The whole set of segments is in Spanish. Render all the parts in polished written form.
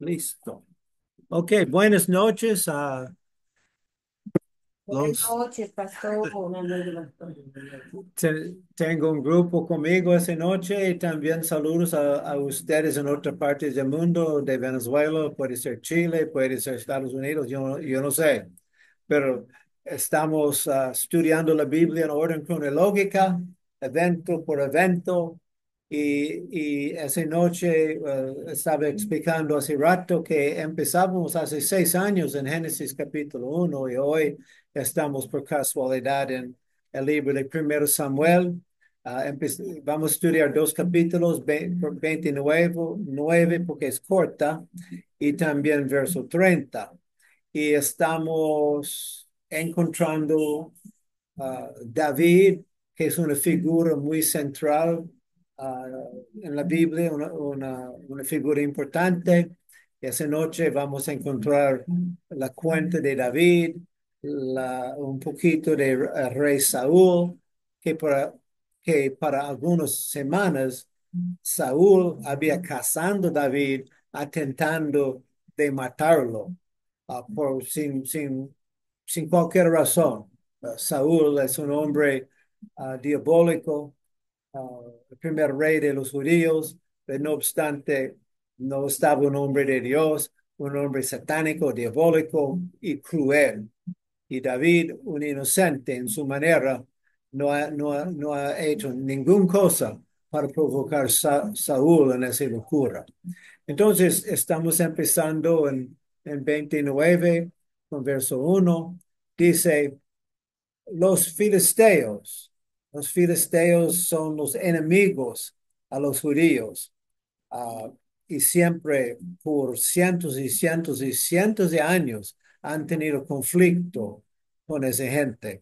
Listo. Ok, buenas noches a Buenas los. noches, pastor. Tengo un grupo conmigo esta noche y también saludos a ustedes en otras partes del mundo, de Venezuela, puede ser Chile, puede ser Estados Unidos, yo no sé, pero estamos estudiando la Biblia en orden cronológica, evento por evento, y esa noche estaba explicando hace rato que empezamos hace 6 años en Génesis capítulo 1 y hoy estamos por casualidad en el libro de Primero Samuel. Vamos a estudiar dos capítulos, 29, 9 porque es corta, y también verso 30. Y estamos encontrando David, que es una figura muy central en la Biblia, una figura importante. Esa noche vamos a encontrar la cuenta de David, un poquito de rey Saúl, que para algunas semanas Saúl había cazando a David, atentando de matarlo sin cualquier razón. Saúl es un hombre diabólico, el primer rey de los judíos, pero no obstante, no estaba un hombre de Dios, un hombre satánico, diabólico y cruel. Y David, un inocente en su manera, no ha hecho ninguna cosa para provocar Saúl en esa locura. Entonces, estamos empezando en 29, con verso 1. Dice, los filisteos. Los filisteos son los enemigos a los judíos. ah, y siempre por cientos y cientos y cientos de años han tenido conflicto con esa gente.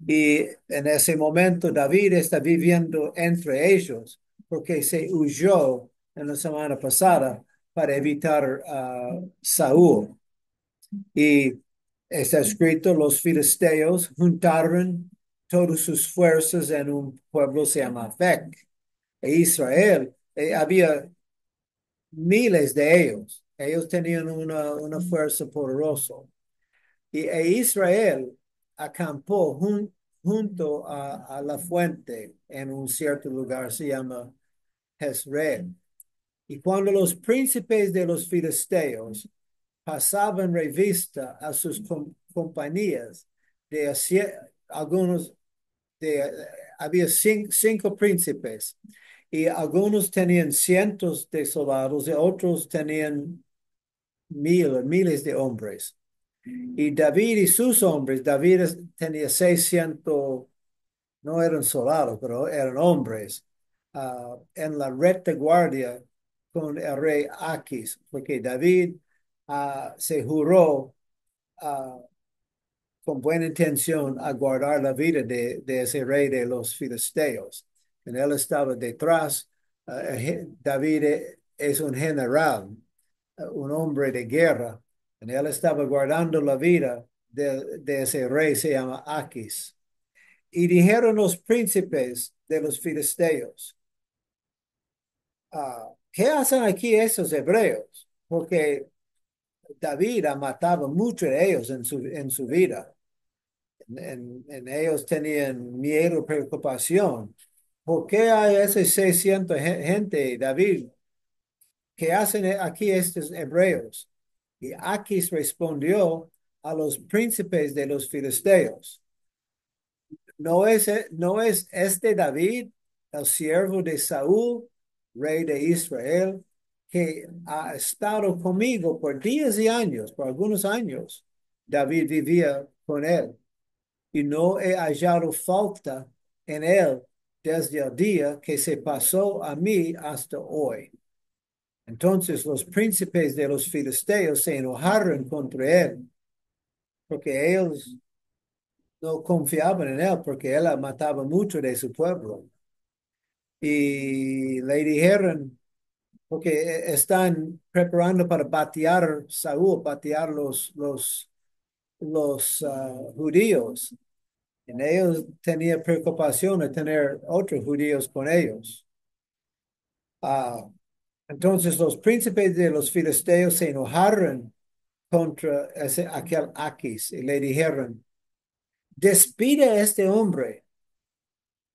Y en ese momento David está viviendo entre ellos porque se huyó en la semana pasada para evitar a Saúl. Y está escrito, los filisteos juntaron todas sus fuerzas en un pueblo que se llama Afec. E Israel, había miles de ellos. Ellos tenían una fuerza poderosa. E Israel acampó junto a la fuente en un cierto lugar, se llama Jezreel. Y cuando los príncipes de los filisteos pasaban revista a sus compañías, de algunos, había cinco príncipes, y algunos tenían cientos de soldados y otros tenían miles de hombres. Y David y sus hombres, David tenía 600, no eran soldados, pero eran hombres, en la retaguardia con el rey Aquis, porque David se juró uh, con buena intención a guardar la vida de ese rey de los filisteos. Y él estaba detrás. David es un general, un hombre de guerra, y él estaba guardando la vida de ese rey, se llama Aquis. Y dijeron los príncipes de los filisteos, ¿qué hacen aquí esos hebreos? Porque David ha matado muchos de ellos en su vida. En ellos tenían miedo, preocupación. ¿Por qué hay esos 600 gente, David? ¿Qué hacen aquí estos hebreos? Y Aquis respondió a los príncipes de los filisteos. No es este David, el siervo de Saúl, rey de Israel, que ha estado conmigo por días y años, por algunos años? David vivía con él y no he hallado falta en él desde el día que se pasó a mí hasta hoy. Entonces los príncipes de los filisteos se enojaron contra él, porque ellos no confiaban en él, porque él mataba mucho de su pueblo. Y le dijeron, porque están preparando para batear Saúl, batear los judíos. En ellos tenía preocupación de tener otros judíos con ellos. Ah, Entonces los príncipes de los filisteos se enojaron contra aquel Aquis y le dijeron, despide a este hombre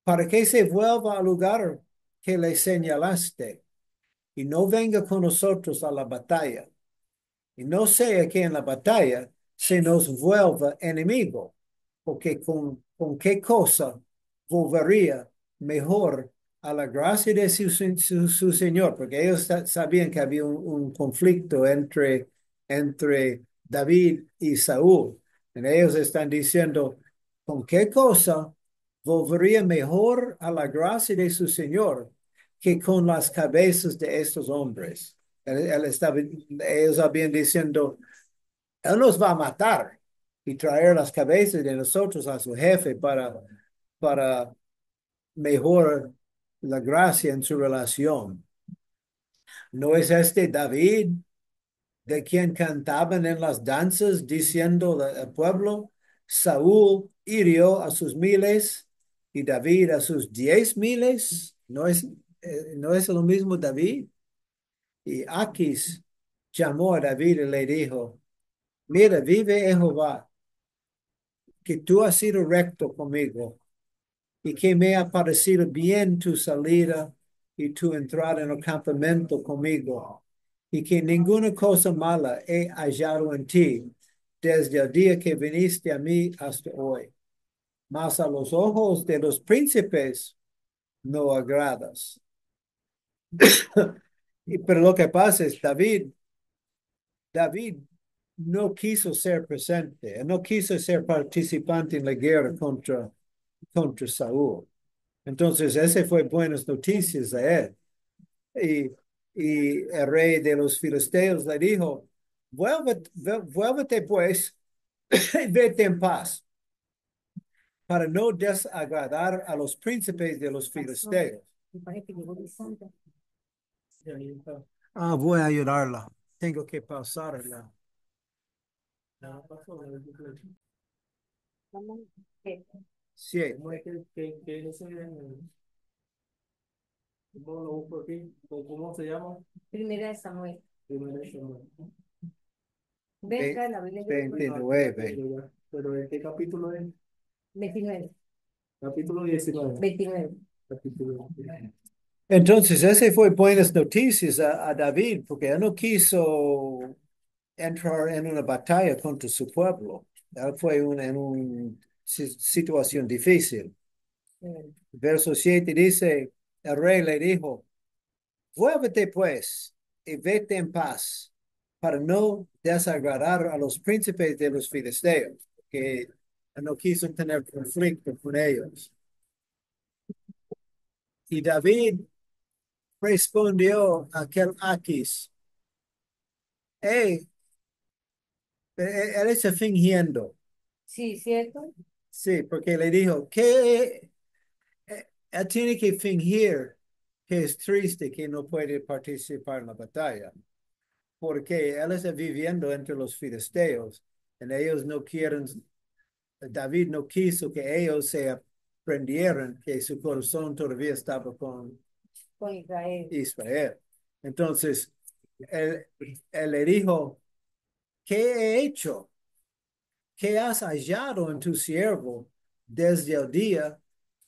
para que se vuelva al lugar que le señalaste y no venga con nosotros a la batalla. Y no sea que en la batalla se nos vuelva enemigo, porque con qué cosa volvería mejor a la gracia de su Señor, porque ellos sabían que había un conflicto entre David y Saúl. Y ellos están diciendo, ¿con qué cosa volvería mejor a la gracia de su Señor que con las cabezas de estos hombres? Ellos habían diciendo, Él nos va a matar y traer las cabezas de nosotros a su jefe para mejor la gracia en su relación. ¿No es este David de quien cantaban en las danzas diciendo al pueblo, Saúl hirió a sus miles y David a sus 10,000? ¿No es lo mismo David? Y Aquis llamó a David y le dijo, mira, vive Jehová, que tú has sido recto conmigo y que me ha parecido bien tu salida y tu entrada en el campamento conmigo y que ninguna cosa mala he hallado en ti desde el día que viniste a mí hasta hoy. Mas a los ojos de los príncipes no agradas. Pero lo que pasa es David no quiso ser presente, no quiso ser participante en la guerra contra Saúl. Entonces, ese fue buenas noticias a él. Y, y el rey de los filisteos le dijo, vuélvete pues y vete en paz para no desagradar a los príncipes de los filisteos. Voy a ayudarla. Tengo que pausarla. Sí. ¿Cómo se llama? Primera de Samuel. Primera de Samuel. Ve- Venga, la Biblia. 29. Pero ¿en qué capítulo es? 29. Capítulo 19. 29. Capítulo 29. Entonces, ese fue buenas noticias a David, porque él no quiso entrar en una batalla contra su pueblo. Él fue en una situación difícil. Verso 7 dice, el rey le dijo, vuélvete pues y vete en paz para no desagradar a los príncipes de los filisteos, que no quiso tener conflicto con ellos. Y David respondió a aquel Aquis, hey, él está fingiendo. Sí, ¿cierto? Sí, porque le dijo que él tiene que fingir que es triste que no puede participar en la batalla, porque él está viviendo entre los filisteos, y ellos no quieren, David no quiso que ellos se aprendieran que su corazón todavía estaba Con Israel. Israel. Entonces, él, él le dijo, ¿qué he hecho? ¿Qué has hallado en tu siervo desde el día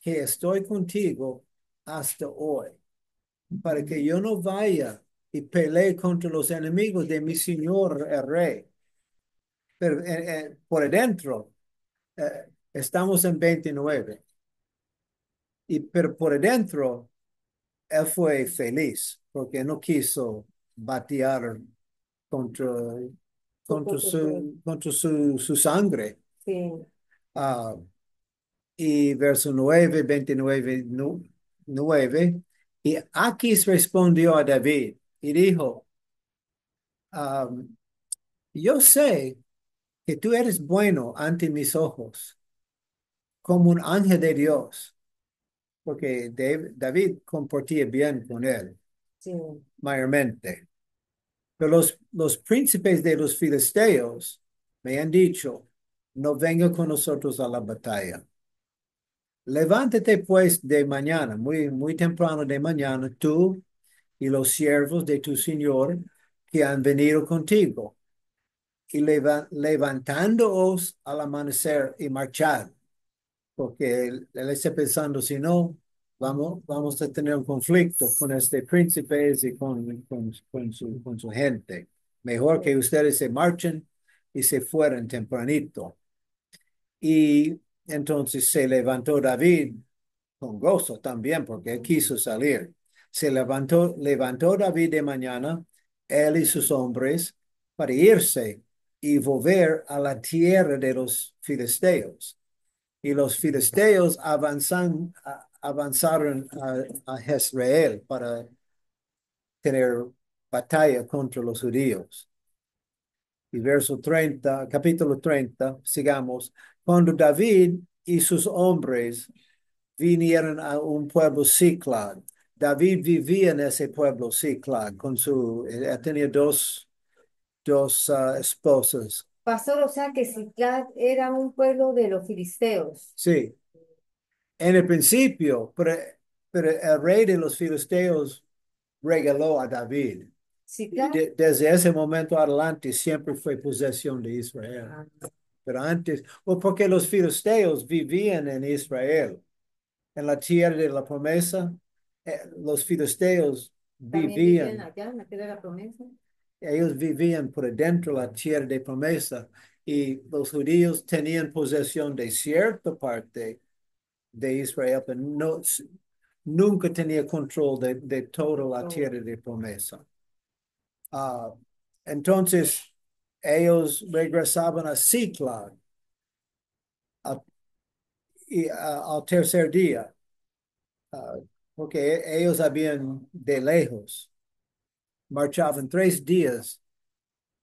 que estoy contigo hasta hoy? Para que yo no vaya y pelee contra los enemigos de mi señor el rey. Pero por dentro, estamos en 29. Pero por dentro, él fue feliz porque no quiso batear contra, contra su sangre. Sí. Ah, y verso 9, 29, 9. Y Aquis respondió a David y dijo, yo sé que tú eres bueno ante mis ojos, como un ángel de Dios, porque David comportía bien con él, Sí. mayormente. Pero los príncipes de los filisteos me han dicho, no venga con nosotros a la batalla. Levántate pues de mañana, muy, muy temprano de mañana, tú y los siervos de tu señor que han venido contigo, y levantándoos al amanecer y marchad, porque él está pensando, si no, vamos a tener un conflicto con este príncipe y con su gente. Mejor que ustedes se marchen y se fueran tempranito. Y entonces se levantó David con gozo también, porque él quiso salir. Levantó David de mañana, él y sus hombres, para irse y volver a la tierra de los filisteos. Y los filisteos avanzaron a Jezreel para tener batalla contra los judíos. Y verso 30, capítulo 30, sigamos. Cuando David y sus hombres vinieron a un pueblo Ciclag. David vivía en ese pueblo Ciclag con tenía dos esposas. Pastor, o sea que Siclag era un pueblo de los filisteos. Sí, en el principio, pero el rey de los filisteos regaló a David. Siclag. Desde ese momento adelante siempre fue posesión de Israel. Pero antes, o porque los filisteos vivían en Israel, en la tierra de la promesa, los filisteos También vivían vivían, allá en la tierra de la promesa. ellos vivían por dentro de la tierra de promesa y los judíos tenían posesión de cierta parte de Israel, pero nunca tenía control de toda la tierra de promesa. Ah, entonces, ellos regresaban a Ciclag al tercer día, ah, porque ellos habían de lejos, marchaban 3 días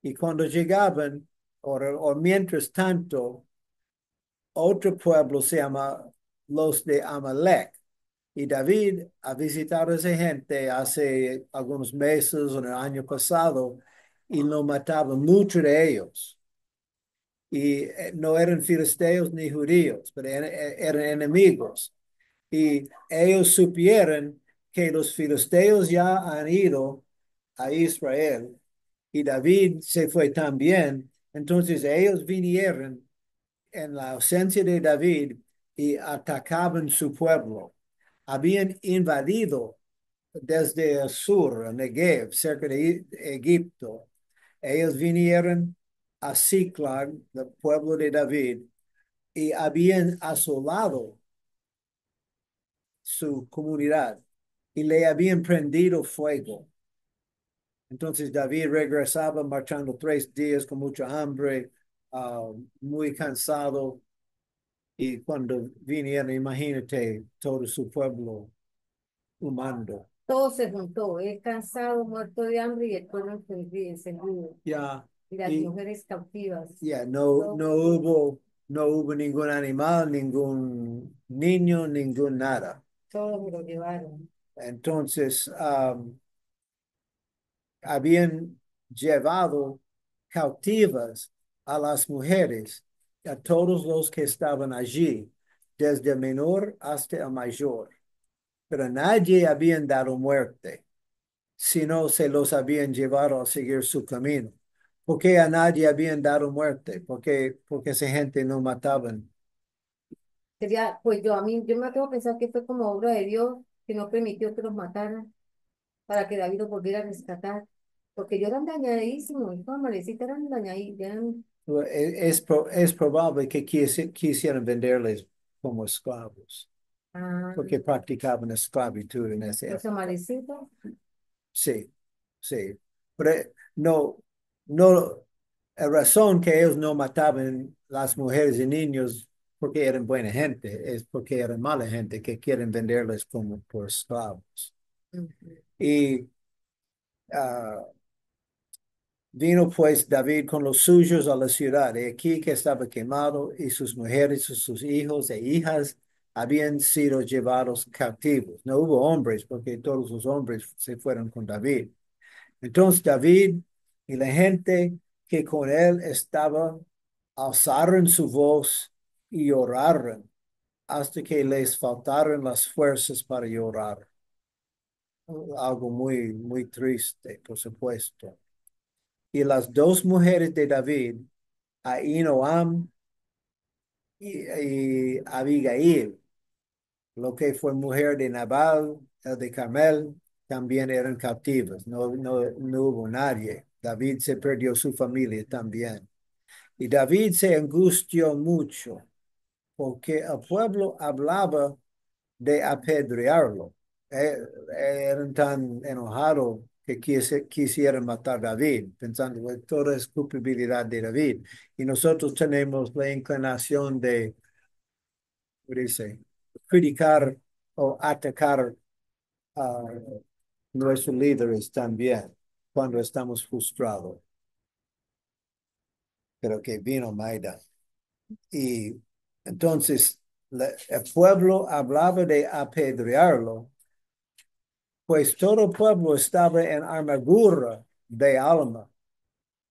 y cuando llegaban, o mientras tanto, otro pueblo se llama los de Amalek. Y David ha visitado a esa gente hace algunos meses o el año pasado y no mataba mucho de ellos. Y no eran filisteos ni judíos, pero eran enemigos. Y ellos supieron que los filisteos ya han ido a Israel y David se fue también. Entonces ellos vinieron en la ausencia de David y atacaban su pueblo. Habían invadido desde el sur, Negev, cerca de Egipto. Ellos vinieron a Ciclag, el pueblo de David, y habían asolado su comunidad y le habían prendido fuego. Entonces David regresaba marchando 3 días con mucha hambre, muy cansado. Y cuando vinieron, imagínate todo su pueblo humano. Todo se juntó, él cansado, muerto de hambre y el pueblo encendido. Ya, Y las mujeres cautivas. ya, no hubo ningún animal, ningún niño, ningún nada. Todos me lo llevaron. Entonces, habían llevado cautivas a las mujeres, a todos los que estaban allí, desde el menor hasta el mayor. Pero nadie habían dado muerte, sino se los habían llevado a seguir su camino. ¿Por qué a nadie habían dado muerte? Porque esa gente no mataban. Sería, pues yo me atrevo a pensar que fue como obra de Dios que no permitió que los mataran para que David los volviera a rescatar. Porque ellos eran dañadísimos, estos amalecitas eran dañadísimos. Es probable que quisieran venderles como esclavos, Ah, porque practicaban esclavitud en ese los época. amalecitas. Sí, sí. Pero no, la razón que ellos no mataban las mujeres y niños porque eran buena gente, es porque eran mala gente que quieren venderles como por esclavos. Ujú. Y ah, vino pues David con los suyos a la ciudad, y aquí que estaba quemado, y sus mujeres, sus hijos e hijas habían sido llevados cautivos. No hubo hombres, porque todos los hombres se fueron con David. Entonces David y la gente que con él estaba alzaron su voz y lloraron hasta que les faltaron las fuerzas para llorar. algo muy, muy triste, por supuesto. Y las dos mujeres de David, Ahinoam y Abigail, lo que fue mujer de Nabal, el de Carmel, también eran cautivas. No hubo nadie. David se perdió su familia también. Y David se angustió mucho porque el pueblo hablaba de apedrearlo. Eh, Eran tan enojados que quisieran matar a David, pensando que toda es culpabilidad de David. Y nosotros tenemos la inclinación de, ¿cómo dice? Criticar o atacar a nuestros líderes también cuando estamos frustrados. Pero que vino Maida. Y entonces el pueblo hablaba de apedrearlo, pues todo el pueblo estaba en amargura de alma,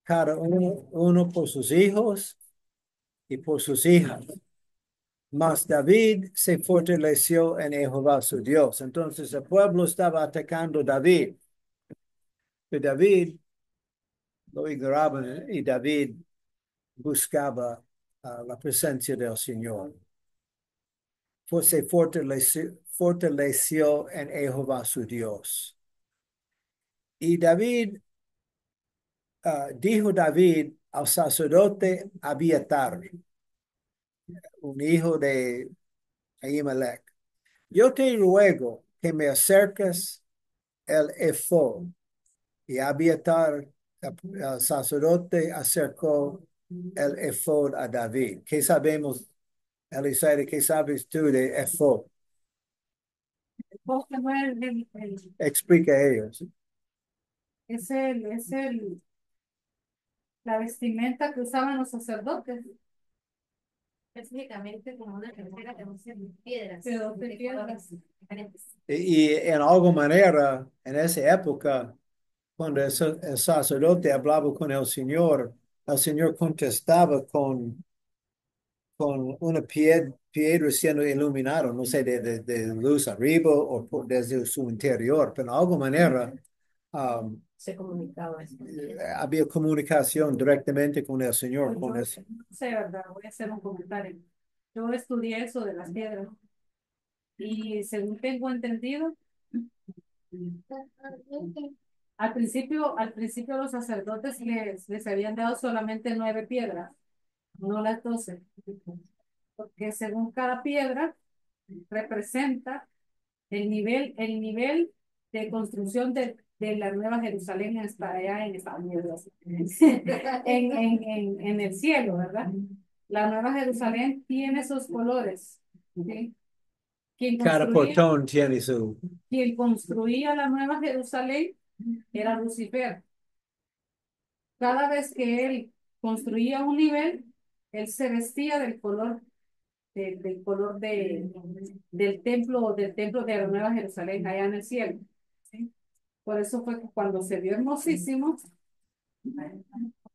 cada uno por sus hijos y por sus hijas. Mas David se fortaleció en Jehová su Dios. Entonces el pueblo estaba atacando a David. Y David lo ignoraban y David buscaba la presencia del Señor. Pues se fortaleció en Jehová su Dios. Y David, dijo David al sacerdote Abiatar, un hijo de Ahimelech, yo te ruego que me acerques el efod. Y Abiatar, el sacerdote, acercó el efod a David. ¿Qué sabemos, Eliseo? ¿Qué sabes tú de efod? Porque no es Explica a ellos. la vestimenta que usaban los sacerdotes. Específicamente como una tercera de 12 piedras. De 12 piedras. Diferentes. Y en alguna manera, en esa época, cuando el sacerdote hablaba con el Señor contestaba con una piedra siendo iluminado, no sé, de luz arriba o desde su interior, pero de alguna manera Se comunicaba. había comunicación directamente con el Señor. Pues Con yo, eso. no sé, ¿verdad? Voy a hacer un comentario. Yo estudié eso de las piedras y según tengo entendido, al principio los sacerdotes les habían dado solamente 9 piedras, no las 12, porque según cada piedra representa el nivel de construcción de la Nueva Jerusalén está allá en Estados Unidos, en el cielo, ¿verdad? La Nueva Jerusalén tiene esos colores, ¿sí? Quien Cada construía, portón tiene su... quien construía la Nueva Jerusalén era Lucifer. Cada vez que él construía un nivel, él se vestía del color del templo de la Nueva Jerusalén allá en el cielo. ¿Sí? Por eso fue que cuando se vio hermosísimo,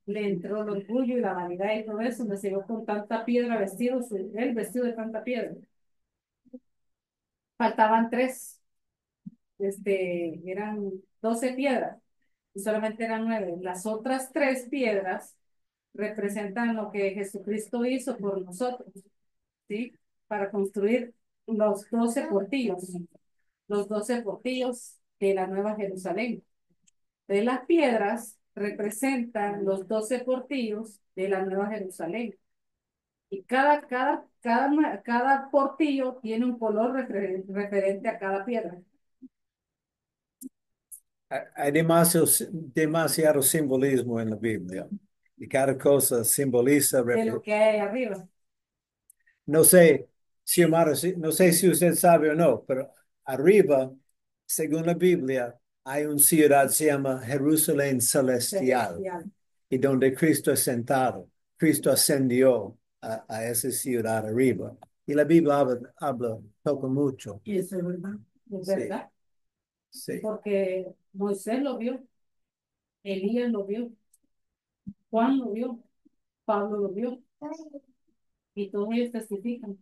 le entró el orgullo y la vanidad y todo eso, le siguió con tanta piedra vestido, él vestido de tanta piedra. Faltaban 3, eran 12 piedras y solamente eran 9. Las otras 3 piedras representan lo que Jesucristo hizo por nosotros, ¿sí? Para construir los 12 portillos de la Nueva Jerusalén. De las piedras representan los 12 portillos de la Nueva Jerusalén. Y cada portillo tiene un color referente a cada piedra. Hay demasiado simbolismo en la Biblia. Y cada cosa simboliza... De lo que hay arriba. No sé si, no sé si usted sabe o no, pero arriba, según la Biblia, hay una ciudad que se llama Jerusalén Celestial, y donde Cristo es sentado. Cristo ascendió a esa ciudad arriba. Y la Biblia habla poco mucho. Y eso es verdad. Es Sí, verdad. sí. Porque Moisés lo vio, Elías lo vio, Juan lo vio, Pablo lo vio, y todos ellos testifican.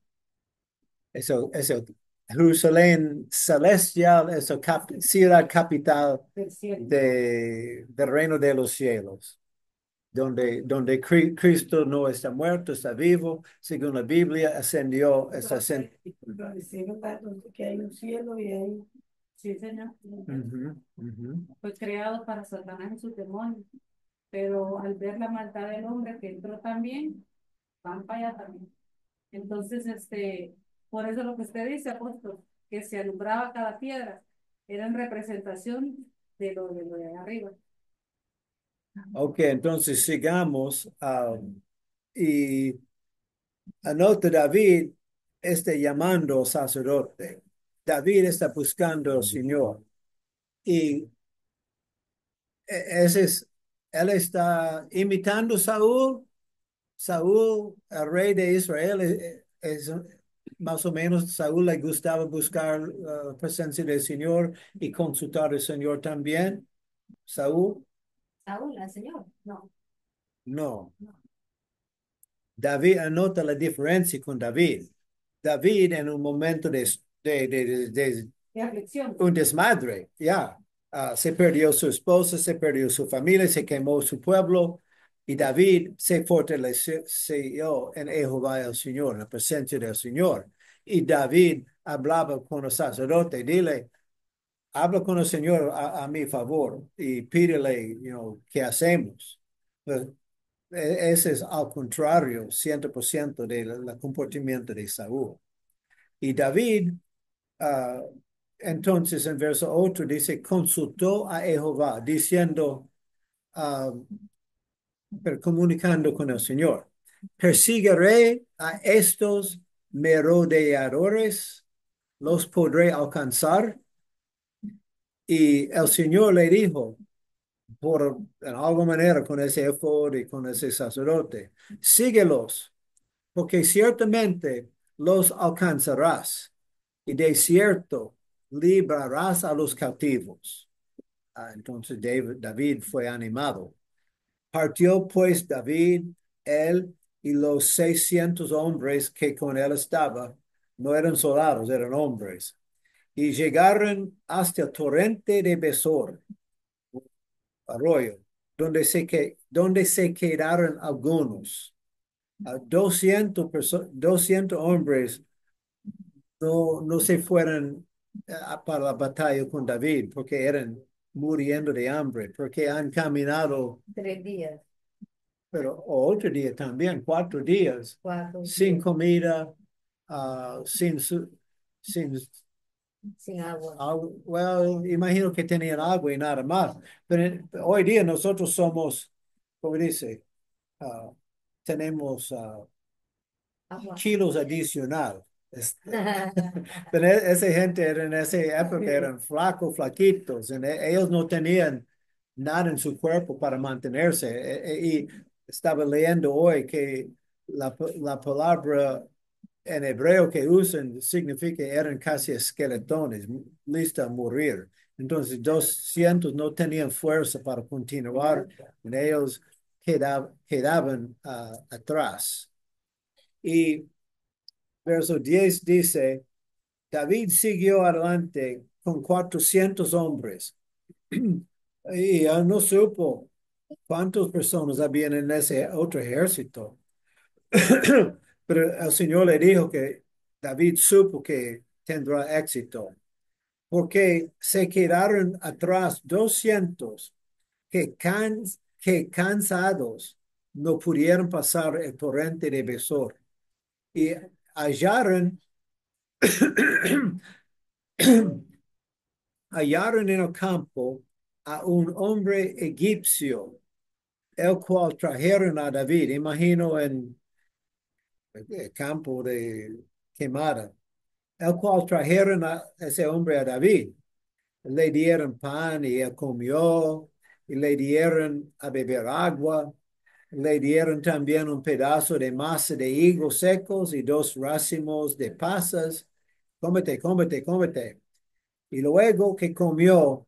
Eso Jerusalén celestial es la ciudad capital del cielo. del reino de los cielos, donde Cristo no está muerto, está vivo, según la Biblia, ascendió, está que hay un cielo y hay. Sí, señor. Ujú, ujú. Fue creado para Satanás y sus demonios, pero al ver la maldad del hombre que entró también, van para allá también. Entonces, por eso lo que usted dice, apóstol, que se alumbraba cada piedra, era en representación de lo de arriba. Ok, entonces sigamos. Y anota David está llamando sacerdote. David está buscando al Señor. Y ese es, él está imitando a Saúl. Saúl, el rey de Israel, más o menos Saúl le gustaba buscar la presencia del Señor y consultar al Señor también. Saúl, Saúl, al Señor. No. no. David anota la diferencia con David. David en un momento de De aflicción. un desmadre, ya. Se perdió su esposa, se perdió su familia, se quemó su pueblo y David se fortaleció en Jehová el Señor, en la presencia del Señor. Y David hablaba con el sacerdote, dile, habla con el Señor a mi favor y pídele, ¿qué hacemos? Pues, ese es al contrario, 100% del comportamiento de Saúl. Y David, ah, entonces en verso 8 dice, consultó a Jehová, diciendo, ah, comunicando con el Señor, perseguiré a estos merodeadores, los podré alcanzar. Y el Señor le dijo, en alguna manera, con ese efod y con ese sacerdote, síguelos, porque ciertamente los alcanzarás, y de cierto librarás a los cautivos. Entonces David fue animado. Partió pues David, él y los 600 hombres que con él estaban, no eran soldados, eran hombres, y llegaron hasta el torrente de Besor, arroyo, donde se quedaron algunos. 200 hombres no se fueron para la batalla con David porque eran muriendo de hambre, porque han caminado, 3 días, pero otro día también, 4 días, 4 sin días, comida, sin sin agua. well, imagino que tenían agua y nada más. Pero hoy día nosotros somos, como dice, ah, tenemos Agua. kilos adicional. Pero esa gente era en esa época eran flacos, flaquitos, ellos no tenían nada en su cuerpo para mantenerse. Y estaba leyendo hoy que la palabra en hebreo que usan significa eran casi esqueletones, listos a morir. Entonces, 200 no tenían fuerza para continuar, y ellos quedaban atrás. Y verso 10 dice, David siguió adelante con 400 hombres y él no supo cuántas personas habían en ese otro ejército. Pero el Señor le dijo que David supo que tendrá éxito, porque se quedaron atrás 200 que cansados no pudieron pasar el torrente de Besor y hallaron, hallaron en el campo a un hombre egipcio, el cual trajeron a David, imagino en el campo de quemada, el cual trajeron a ese hombre a David. Le dieron pan y él comió, y le dieron a beber agua, le dieron también un pedazo de masa de higos secos y 2 racimos de pasas. Cómete, cómete, cómete. Y luego que comió,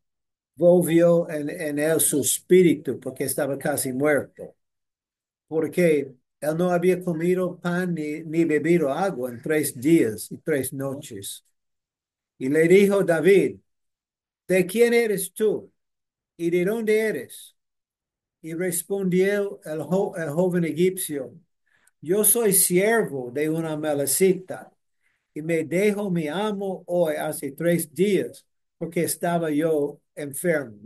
volvió en él su espíritu porque estaba casi muerto, porque él no había comido pan ni bebido agua en 3 días y 3 noches. Y le dijo David, ¿de quién eres tú? ¿Y de dónde eres? Y respondió el joven egipcio, yo soy siervo de una amalecita y me dejó mi amo hoy hace 3 días porque estaba yo enfermo.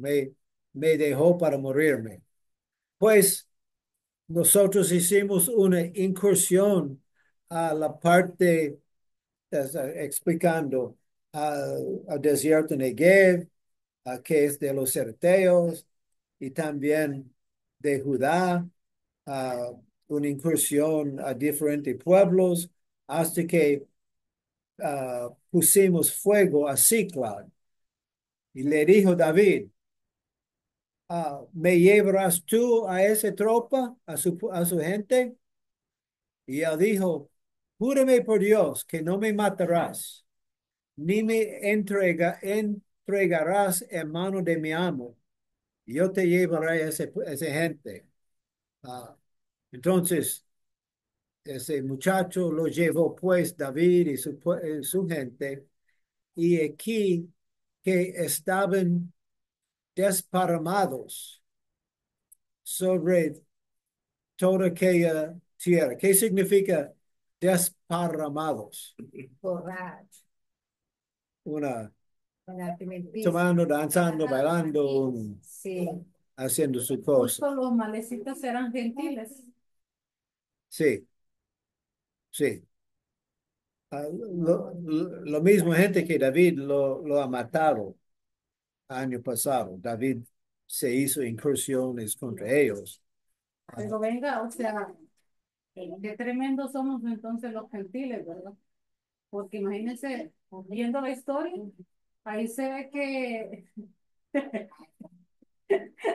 Me dejó para morirme. Pues nosotros hicimos una incursión a la parte, explicando al desierto Negev, que es de los certeos, y también de Judá, a una incursión a diferentes pueblos, hasta que pusimos fuego a Ciclag. Y le dijo David, ¿me llevarás tú a esa tropa, a su gente? Y él dijo, júrame por Dios que no me matarás, ni me entregarás en mano de mi amo. Y yo te llevaré a esa gente. Ah, entonces, ese muchacho lo llevó pues David y su gente, y aquí que estaban desparramados sobre toda aquella tierra. ¿Qué significa desparramados? Borracho. Una En el primer piso. tomando, danzando, bailando, Sí. haciendo su cosa. Justo los malecitas eran gentiles. Sí, sí. Lo mismo gente que David lo ha matado año pasado. David se hizo incursiones contra ellos. Pero venga, o sea, qué tremendos somos entonces los gentiles, ¿verdad? Porque imagínense, viendo la historia, ahí se ve que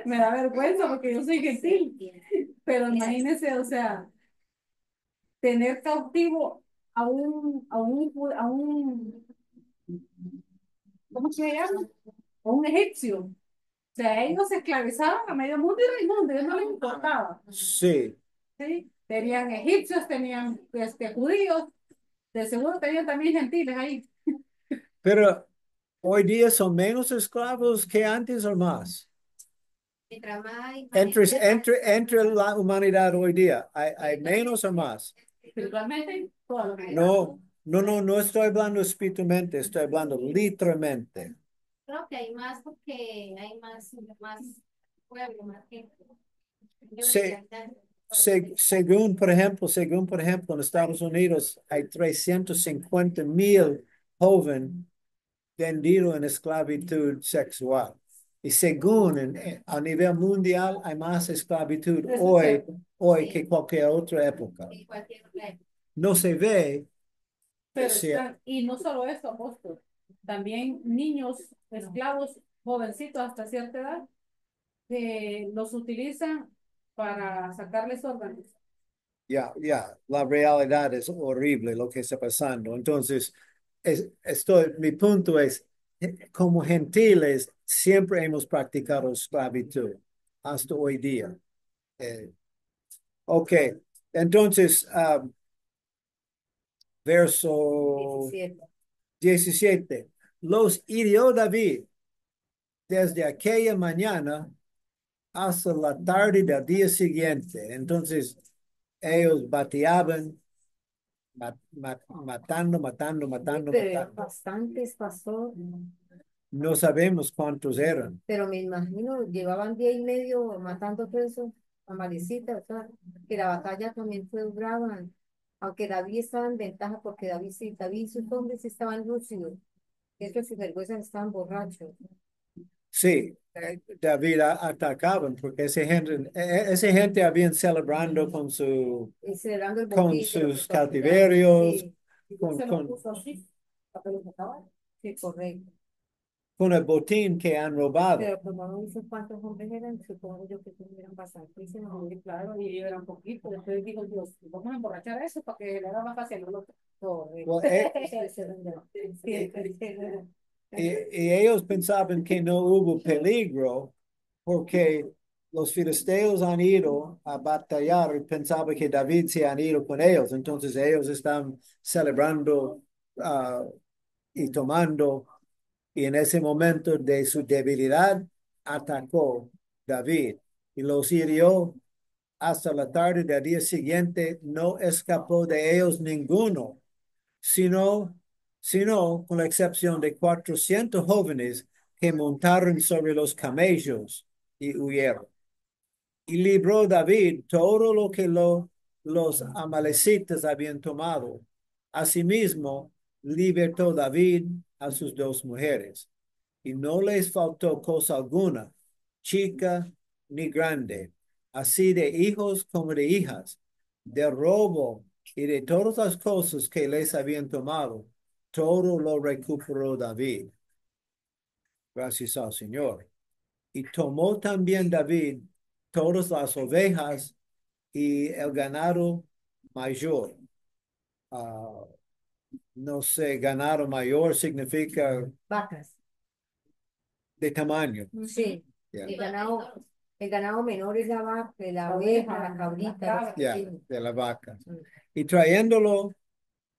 me da vergüenza porque yo soy gentil, pero imagínense, o sea, tener cautivo ¿cómo se llama? A un egipcio. O sea, ellos se esclavizaban a medio mundo y Raimundo, a ellos no les importaba. Sí, ¿Sí? Tenían egipcios, tenían judíos, de seguro tenían también gentiles ahí. pero hoy día son menos esclavos que antes o más. Entre la humanidad hoy día, ¿hay menos o más? Espiritualmente, toda la humanidad. No estoy hablando espiritualmente, estoy hablando literalmente. Creo que hay más porque hay más pueblo, más gente. Se- según por ejemplo, en Estados Unidos hay 350,000 jóvenes vendidos en esclavitud sexual. Y según a nivel mundial hay más esclavitud hoy que cualquier otra época. En cualquier lugar. No se ve. Pero Sí, y no solo eso, apóstol, también niños esclavos, jovencitos hasta cierta edad, que los utilizan para sacarles órganos. la realidad es horrible lo que está pasando. Entonces, mi punto es, como gentiles, siempre hemos practicado esclavitud hasta hoy día. Eh, ok, entonces, verso 17. 17. Los hirió David desde aquella mañana hasta la tarde del día siguiente. Entonces, ellos bateaban, matando, matando, matando, Pero matando. bastantes pasó, No sabemos cuántos eran. pero me imagino, llevaban día y medio matando presos a Malecita, o sea, que la batalla también fue brava, aunque David estaba en ventaja porque David y sus hombres sí estaban lúcidos, estos sinvergüenzas estaban borrachos. Sí, David atacaban porque esa gente habían celebrando Y celebrando el con botín de lo que sus estaban peleando. cautiverios, Sí, con, Se lo con, puso así, para que los mataban. sí, correcto. con el botín que han robado. Pero como no dice cuántos hombres eran, supongo yo que tuvieran bastantísimos. Y claro, y ellos eran poquitos. Después digo, Dios, vamos a emborrachar a eso para que le haga más fácil al otro. Correcto. Well, Sí, y ellos pensaban que no hubo peligro porque los filisteos han ido a batallar y pensaban que David se han ido con ellos. Entonces ellos están celebrando y tomando, y en ese momento de su debilidad, atacó David y los hirió hasta la tarde del día siguiente. No escapó de ellos ninguno, sino, sino con la excepción de 400 jóvenes que montaron sobre los camellos y huyeron. Y libró David todo lo que los amalecitas habían tomado. Asimismo, libertó David a sus dos mujeres, y no les faltó cosa alguna, chica ni grande, así de hijos como de hijas, de robo y de todas las cosas que les habían tomado. Todo lo recuperó David. Gracias al Señor. Y tomó también David todas las ovejas y el ganado mayor. Ah, no sé, ganado mayor significa Vacas. de tamaño. Sí. Yeah. El ganado menor es la vaca, la oveja, la cabrita. Yeah, Sí. de la vaca. Y trayéndolo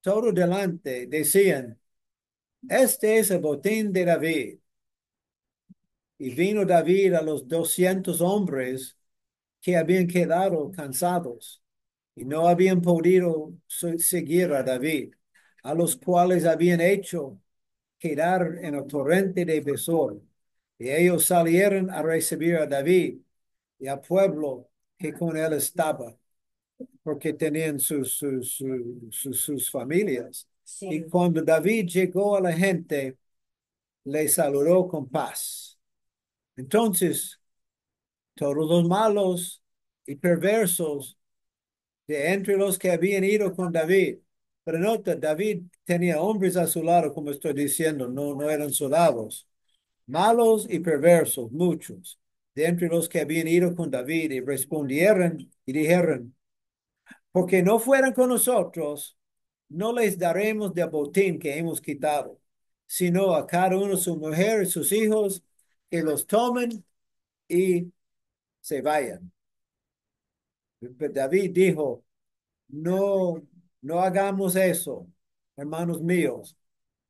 todo delante, decían, este es el botín de David. Y vino David a los 200 hombres que habían quedado cansados y no habían podido seguir a David, a los cuales habían hecho quedar en el torrente de Besor. Y ellos salieron a recibir a David y al pueblo que con él estaba, porque tenían sus familias. Sí. Y cuando David llegó a la gente, le saludó con paz. Entonces, todos los malos y perversos de entre los que habían ido con David. Pero nota, David tenía hombres a su lado, como estoy diciendo, no eran soldados. Malos y perversos, muchos, de entre los que habían ido con David, y respondieron y dijeron, porque no fueran con nosotros, no les daremos del botín que hemos quitado, sino a cada uno su mujer y sus hijos, que los tomen y se vayan. Pero David dijo, no hagamos eso, hermanos míos,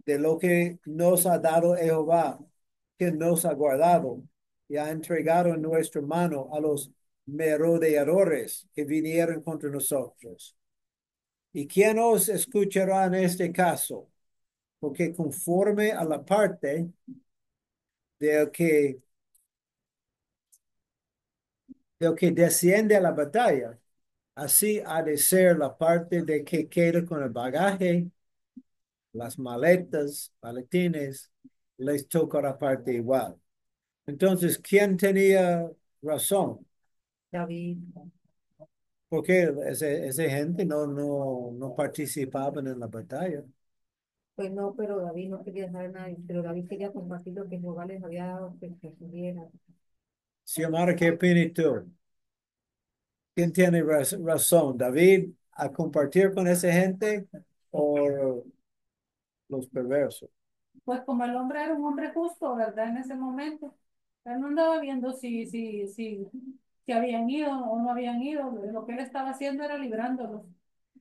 de lo que nos ha dado Jehová, que nos ha guardado y ha entregado en nuestra mano a los merodeadores que vinieron contra nosotros. ¿Y quién os escuchará en este caso? Porque conforme a la parte del que, del que desciende a la batalla, así ha de ser la parte de que queda con el bagaje, las maletas, maletines, les toca la parte igual. Entonces, ¿quién tenía razón? David. Porque esa gente no participaban en la batalla. Pues no, pero David no quería saber nada, pero David quería compartir lo que Jehová les había dado, que tuvieran. Xiomara, ¿qué opinas tú? ¿Quién tiene razón? ¿David a compartir con esa gente o los perversos? Pues como el hombre era un hombre justo, ¿verdad? En ese momento, él no andaba viendo si habían ido o no habían ido. Lo que él estaba haciendo era librándolos.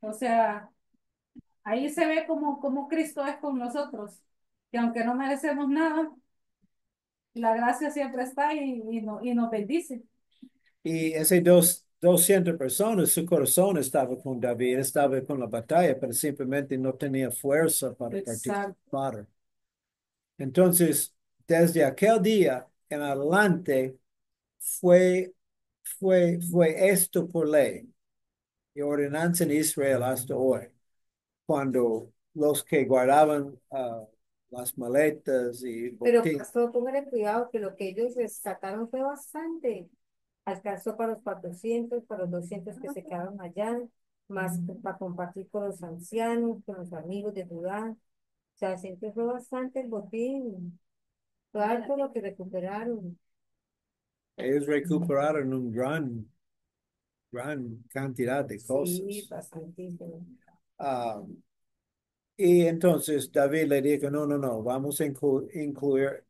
O sea, ahí se ve como Cristo es con nosotros, que aunque no merecemos nada, la gracia siempre está y nos bendice. Y esas 200 personas, su corazón estaba con David, estaba con la batalla, pero simplemente no tenía fuerza para Exacto. participar. Entonces, desde aquel día en adelante, fue, fue esto por ley y ordenanza en Israel hasta hoy, cuando los que guardaban las maletas y Pero botín. pastor, póngale cuidado que lo que ellos rescataron fue bastante. Alcanzó para los 400, para los 200 que se quedaron allá, más para compartir con los ancianos, con los amigos de Judá. O sea, siempre fue bastante el botín. Fue alto lo que recuperaron. Ellos recuperaron un gran cantidad de Sí, cosas. bastantísimo. Ah, y entonces David le dijo, no, vamos a incluir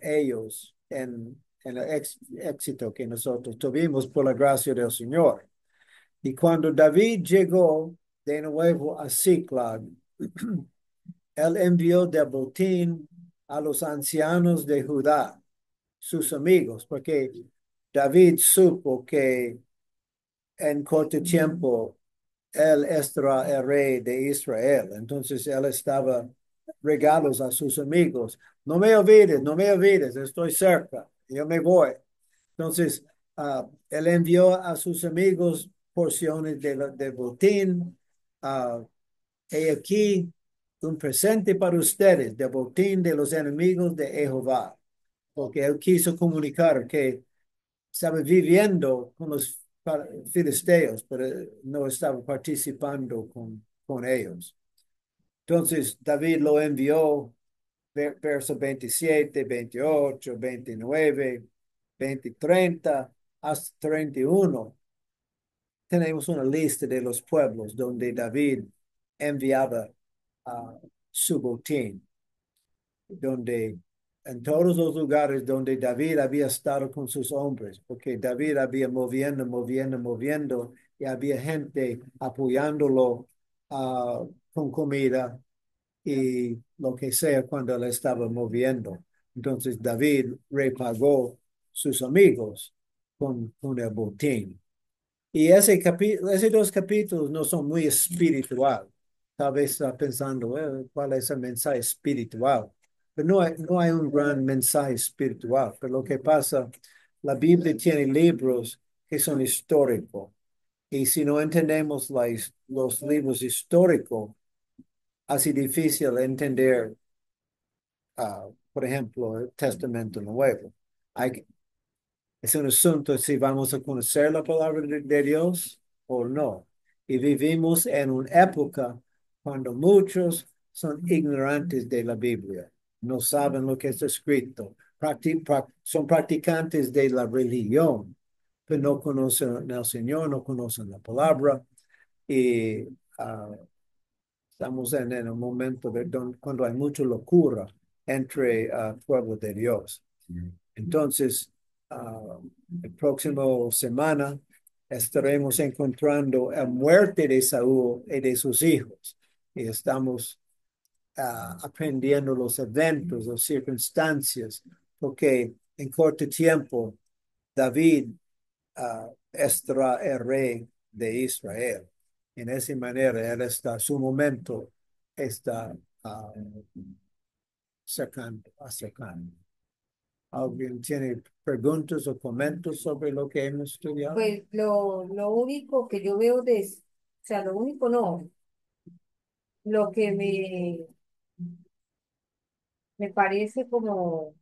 ellos en el éxito que nosotros tuvimos por la gracia del Señor. Y cuando David llegó de nuevo a Ziklag, Él envió de botín a los ancianos de Judá, sus amigos, porque David supo que en corto tiempo él era el rey de Israel. Entonces él estaba regalos a sus amigos. No me olvides, no me olvides, estoy cerca, yo me voy. Entonces, él envió a sus amigos porciones de botín. He aquí un presente para ustedes, de botín de los enemigos de Jehová, porque él quiso comunicar que estaba viviendo con los filisteos, pero no estaba participando con ellos. Entonces David lo envió, verso 27, 28, 29, 20, 30, hasta 31. Tenemos una lista de los pueblos donde David enviaba su botín, donde en todos los lugares donde David había estado con sus hombres, porque David había moviendo, y había gente apoyándolo con comida y lo que sea cuando él estaba moviendo. Entonces David repagó sus amigos con el botín. Y esos dos capítulos no son muy espiritual. Tal vez está pensando, ¿cuál es el mensaje espiritual? Pero no hay un gran mensaje espiritual. Pero lo que pasa, la Biblia tiene libros que son históricos. Y si no entendemos los libros históricos, hace difícil entender, por ejemplo, el Testamento Nuevo. Hay, es un asunto si vamos a conocer la palabra de Dios o no. Y vivimos en una época cuando muchos son ignorantes de la Biblia, no saben lo que está escrito, son practicantes de la religión, pero no conocen al Señor, no conocen la palabra. Y ah, estamos en un momento cuando hay mucha locura entre el pueblo de Dios. Entonces, el próximo semana estaremos encontrando la muerte de Saúl y de sus hijos. Y estamos aprendiendo los eventos, las circunstancias, porque en corto tiempo David estará el rey de Israel. En esa manera, su momento está acercando. ¿Alguien tiene preguntas o comentarios sobre lo que hemos estudiado? Pues lo único que yo veo o sea, lo único no, lo que me parece como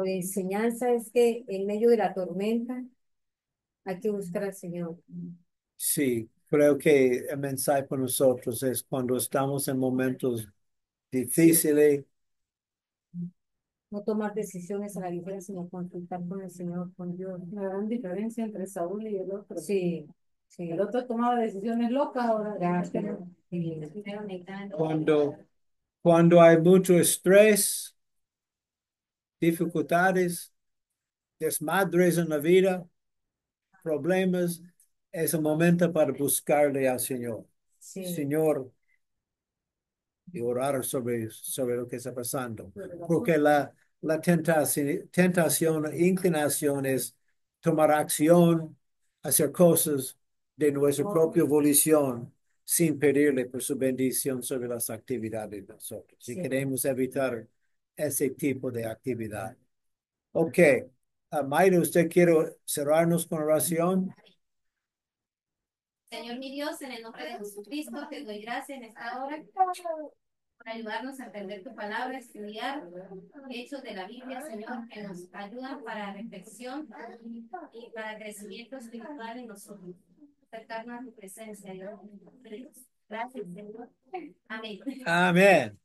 de enseñanza es que en medio de la tormenta hay que buscar al Señor. Sí, creo que el mensaje para nosotros es cuando estamos en momentos difíciles. No tomar decisiones a la ligera, sino consultar con el Señor, con Dios. La gran diferencia entre Saúl y el otro. Sí, sí. El otro tomaba decisiones locas, ahora Ya, Cuando, cuando hay mucho estrés, dificultades, desmadres en la vida, problemas, es el momento para buscarle al Señor. sí. Señor, y orar sobre lo que está pasando. Porque la tentación, inclinación es tomar acción, hacer cosas de nuestra propia volición sin pedirle por su bendición sobre las actividades de nosotros. Y Sí. queremos evitar ese tipo de actividad. Ok. Mayra, ¿usted quiere cerrarnos con oración? Señor mi Dios, en el nombre de Jesucristo, te doy gracias en esta hora por ayudarnos a entender tu palabra, estudiar hechos de la Biblia, Señor, que nos ayudan para reflexión y para crecimiento espiritual en nosotros. Acercarnos a tu presencia, Dios. Gracias, Señor. Amén. Amén.